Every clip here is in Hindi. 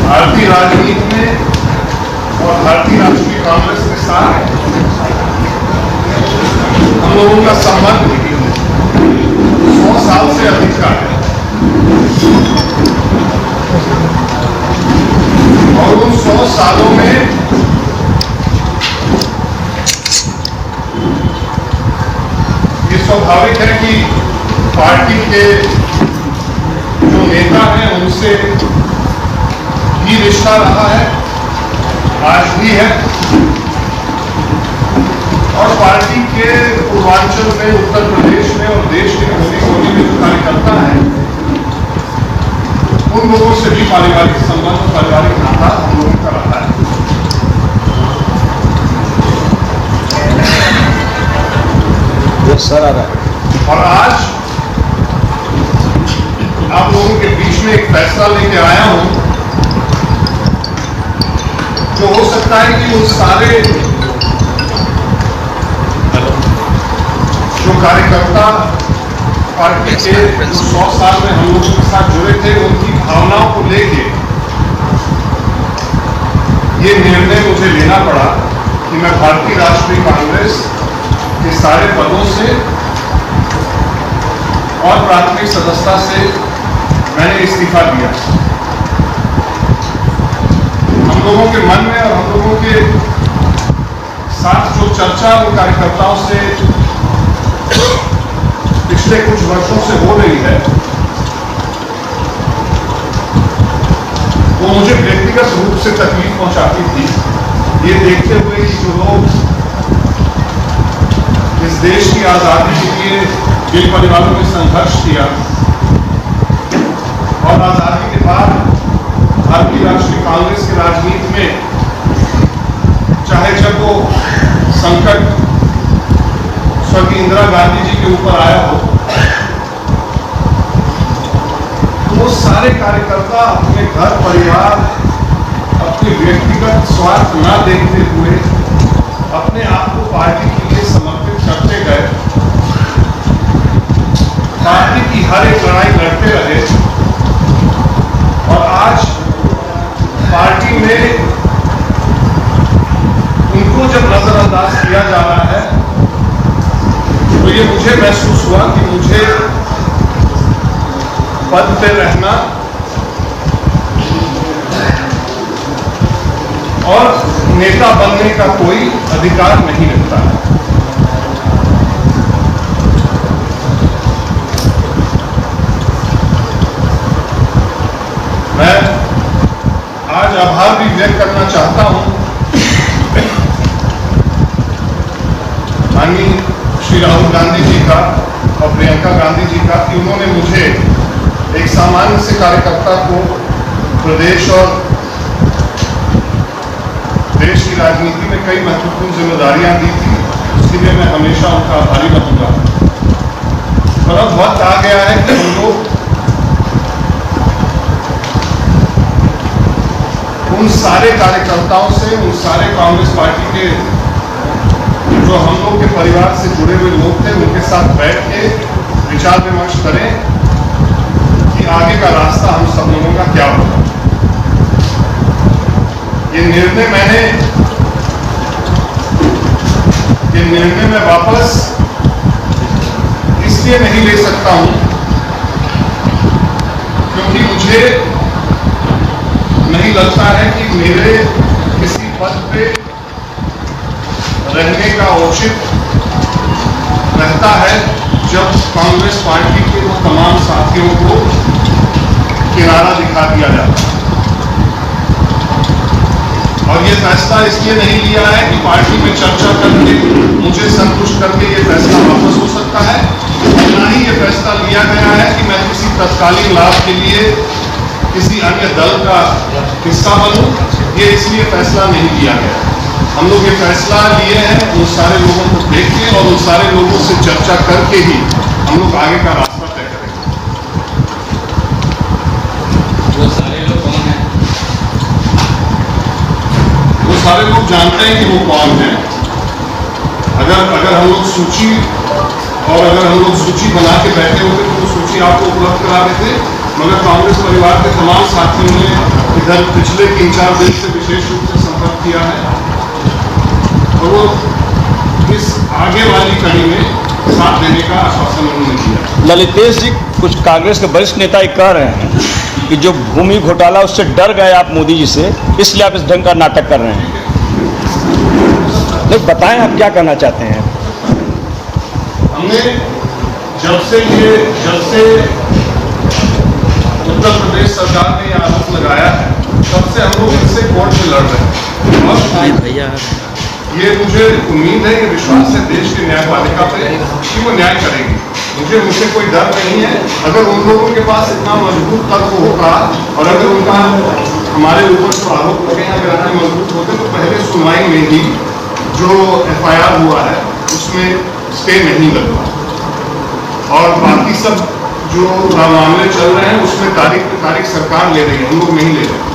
भारतीय राजनीति में और भारतीय राष्ट्रीय कांग्रेस के साथ हम लोगों का संबंध 100 साल से अधिक का है और उन 100 सालों में ये स्वाभाविक है कि पार्टी के जो नेता हैं उनसे भी रिश्ता रहा है, आज भी है। और पार्टी के पूर्वांचल में, उत्तर प्रदेश में और देश के कोने कोने में जो कार्यकर्ता है उन लोगों से भी पारिवारिक संबंध, पारिवारिक नाता हम लोगों का रहा है। सर आ रहा है। और आज आप लोगों के बीच में एक फैसला लेके आया हूं जो हो सकता है कि उन सारे जो कार्यकर्ता पार्टी के 100 साल में हम लोगों के साथ जुड़े थे उनकी भावनाओं को लेके ये निर्णय मुझे लेना पड़ा कि मैं भारतीय राष्ट्रीय कांग्रेस के सारे पदों से और प्राथमिक सदस्यता से मैंने इस्तीफा दिया। हम लोगों के मन में और हम लोगों के साथ जो चर्चा उन कार्यकर्ताओं से पिछले कुछ वर्षों से हो रही है वो मुझे व्यक्तिगत रूप से तकलीफ पहुंचाती थी। ये देखते हुए कि जो लोग इस देश की आजादी के लिए जिन परिवारों ने संघर्ष किया और आजादी के बाद भारतीय राष्ट्रीय कांग्रेस की राजनीति में चाहे जब वो संकट स्वर्गीय इंदिरा गांधी जी के ऊपर आया हो तो वो सारे कार्यकर्ता अपने घर परिवार, अपने व्यक्तिगत स्वार्थ न देखते हुए अपने आप को पार्टी के लिए समर्पित करते गए, पार्टी की हर एक लड़ाई लड़ते रहे। और आज पार्टी में उनको जब नजरअंदाज किया जा रहा है तो ये मुझे महसूस हुआ कि मुझे पद पे रहना और नेता बनने का कोई अधिकार नहीं मिलता है। मैं आज आभार भी व्यक्त करना चाहता हूं माननीय श्री राहुल गांधी जी का और प्रियंका गांधी जी का कि उन्होंने मुझे एक सामान्य से कार्यकर्ता को प्रदेश और देश की राजनीति में कई महत्वपूर्ण जिम्मेदारियां दी थी, उसके लिए मैं हमेशा उनका आभारी रहूंगा। पर अब वक्त आ गया है कि हम लोग उन सारे कार्यकर्ताओं से, उन सारे कांग्रेस पार्टी के जो हम लोग के परिवार से जुड़े हुए लोग थे उनके साथ बैठ के विचार विमर्श करें कि आगे का रास्ता हम सब लोगों का क्या होगा। ये निर्णय मैं वापस इसलिए नहीं ले सकता हूं क्योंकि मुझे नहीं लगता है कि मेरे किसी पद पे रहने का औचित्य रहता है जब कांग्रेस पार्टी के वो तमाम साथियों को किनारा दिखा दिया जाता है। और ये फैसला इसलिए नहीं लिया है कि पार्टी में चर्चा करके मुझे संतुष्ट करके ये फैसला वापस हो सकता है, ना ही ये फैसला लिया गया है कि मैं किसी तत्कालीन लाभ के लिए किसी अन्य दल का हिस्सा बनूं। ये इसलिए फैसला नहीं लिया गया। हम लोग ये फैसला लिए हैं उन सारे लोगों को देख के और उन सारे लोगों से चर्चा करके ही हम लोग आगे का रास्ता तय करेंगे। वो सारे लोग कौन हैं? वो सारे लोग जानते हैं कि वो कौन है। अगर हम लोग सूची बना के बैठे होते तो वो सूची आपको उपलब्ध करा देते, मगर कांग्रेस परिवार के तमाम साथियों ने इधर पिछले 3-4 दिन से विशेष रूप से संपर्क किया है और वो इस आगे वाली कड़ी में साथ देने का आश्वासन उन्होंने दिया। ललितेश जी, कुछ कांग्रेस के वरिष्ठ नेता ये कह रहे हैं कि जो भूमि घोटाला उससे डर गए आप मोदी जी से, इसलिए आप इस ढंग का नाटक कर रहे हैं। नहीं, बताएं आप क्या कहना चाहते हैं। हमने जब से उत्तर प्रदेश सरकार ने यह आरोप लगाया है, तब से हम लोग इनसे कोर्ट में लड़ रहे हैं और ये मुझे उम्मीद है, ये विश्वास है देश की न्यायपालिका पे कि वो न्याय करेगी। मुझे उनसे कोई डर नहीं है। अगर उन लोगों के पास इतना मजबूत तर्क होगा और अगर उनका हमारे ऊपर जो आरोप लगे अगर इतने मजबूत होते तो पहले सुनवाई में ही जो FIR हुआ है उसमें स्टे नहीं लगता और बाकी सब जो मामले चल रहे हैं उसमें तारीख पे तारीख सरकार ले रही है, हम लोग नहीं ले रहे।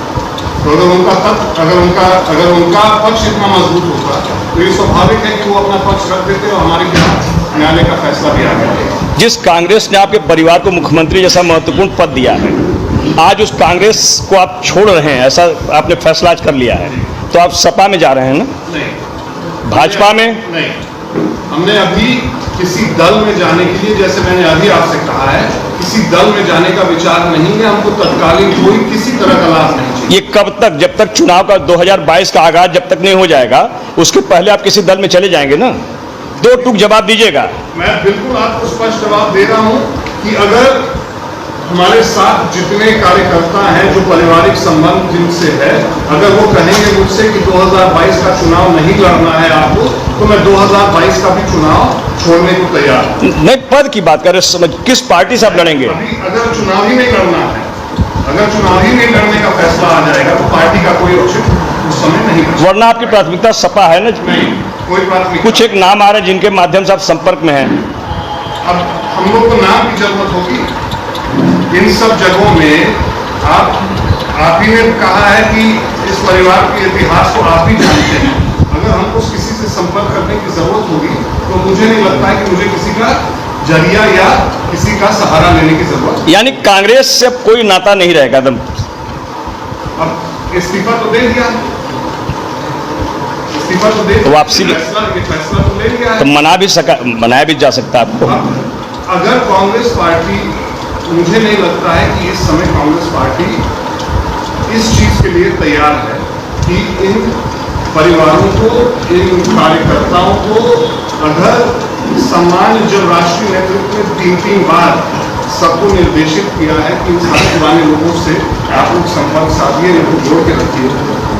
तो अगर उनका पक्ष इतना मजबूत होता तो ये स्वाभाविक है कि वो अपना पक्ष रख देते और हमारे खिलाफ न्यायालय का फैसला भी आ गया। जिस कांग्रेस ने आपके परिवार को मुख्यमंत्री जैसा महत्वपूर्ण पद दिया है, आज उस कांग्रेस को आप छोड़ रहे हैं, ऐसा आपने फैसला आज कर लिया है, तो आप सपा में जा रहे हैं ना? नहीं, भाजपा में नहीं। हमने अभी किसी दल में जाने के लिए, जैसे मैंने अभी आपसे कहा है, किसी दल में जाने का विचार नहीं है। हमको तत्कालीन कोई किसी तरह का लाभ नहीं चाहिए। ये कब तक, जब तक चुनाव का 2022 का आगाज जब तक नहीं हो जाएगा उसके पहले आप किसी दल में चले जाएंगे ना? दो टूक जवाब दीजिएगा। मैं बिल्कुल आपको स्पष्ट जवाब दे रहा हूं कि अगर हमारे साथ जितने कार्यकर्ता हैं, जो पारिवारिक संबंध जिनसे है, अगर वो कहेंगे मुझसे कि 2022 का चुनाव नहीं लड़ना है आपको, तो मैं 2022 का भी चुनाव छोड़ने को तैयार हूं। नहीं, पद की बात करें, समझ किस पार्टी से आप लड़ेंगे? अभी अगर चुनाव ही नहीं लड़ना है, अगर चुनाव ही नहीं लड़ने का फैसला आ जाएगा तो पार्टी का कोई औचित्य उस समय नहीं बचेगा। वरना आपकी प्राथमिकता सपा है ना? नहीं, कोई प्राथमिकता। कुछ एक नाम आ रहे हैं जिनके माध्यम से आप संपर्क में हैं। अब हम लोग को नाम की जरूरत होगी। इन सब जगहों में आप ही ने कहा है कि इस परिवार के इतिहास को आप ही जानते हैं। अगर हमको किसी से संपर्क करने की जरूरत होगी तो मुझे नहीं लगता है कि मुझे किसी का जरिया या किसी का सहारा लेने की जरूरत है। यानी कांग्रेस से अब कोई नाता नहीं रहेगा एकदम? अब इस्तीफा तो दे दिया, इस्तीफा तो दे, वापसी फैसला तो ले लिया है, तो मनाया भी जा सकता है आपको। अगर कांग्रेस पार्टी, मुझे नहीं लगता है कि इस समय कांग्रेस पार्टी इस चीज के लिए तैयार है कि इन परिवारों को, इन कार्यकर्ताओं को, अगर सम्मान जब राष्ट्रीय नेतृत्व ने 3-3 बार सबको निर्देशित किया है कि इन सारे पुराने लोगों से आप लोग संपर्क साधिए, इनको जोड़ के रखिए,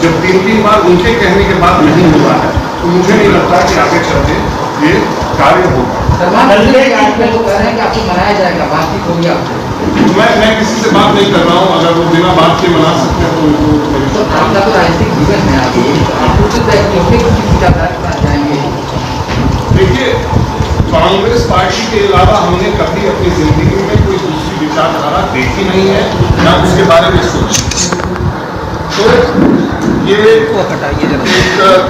जब 3-3 बार उनके कहने के बाद नहीं हुआ है तो मुझे नहीं लगता कि आगे चलते ये कार्य होगा। मैं किसी से बात नहीं कर रहा हूँ। अगर वो बिना बात के मना सकते हैं तो उनको आपका तो राजनीतिक जीवन है, देखिए, कांग्रेस पार्टी के अलावा हमने कभी अपनी जिंदगी में कोई दूसरी विचारधारा देखी नहीं है, ना उसके बारे में सोची। तो ये एक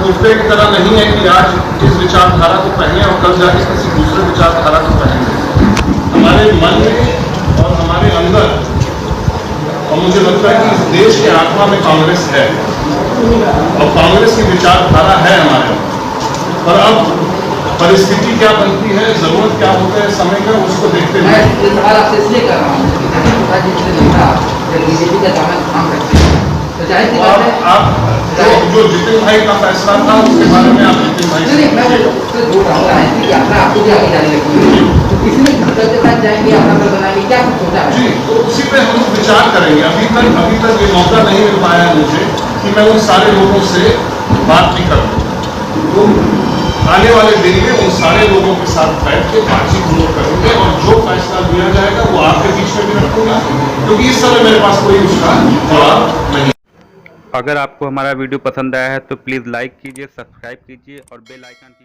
कुर्ते की तरह नहीं है कि आज इस विचारधारा को पहने और कल जाके किसी दूसरे विचारधारा को पहने। हमारे मन में और हमारे अंदर, और मुझे लगता है कि इस देश के आत्मा में कांग्रेस है और कांग्रेस की विचारधारा है हमारे अंदर। और अब परिस्थिति क्या बनती है, जरूरत क्या होता है समय का, उसको देखते हुए आपसे इसलिए कर रहा हूँ बीजेपी का काम करते हैं तो जाहिर सी बात है आप जो जितिन भाई का फैसला था उसके बारे में आप जितिन भाई नहीं, मैं बोल रहा हूँ राजनीतिक यात्रा आपको भी आगे जाने लगी, तो किसी ने घटक के साथ जाएंगे, अपना दल बनाएंगे, क्या कुछ सोचा है? जी, तो उसी पे हम लोग विचार करेंगे। अभी तक ये मौका नहीं मिल पाया है मुझे कि मैं उन सारे लोगों से बात भी करूँ। तो आने वाले दिन में उन सारे लोगों के साथ बैठ के बातचीत हम लोग करेंगे और जो फैसला लिया जाएगा वो आपके बीच में भी रखूंगा, क्योंकि इस समय मेरे पास कोई उसका जवाब नहीं। अगर आपको हमारा वीडियो पसंद आया है तो प्लीज़ लाइक कीजिए, सब्सक्राइब कीजिए और बेल आइकन की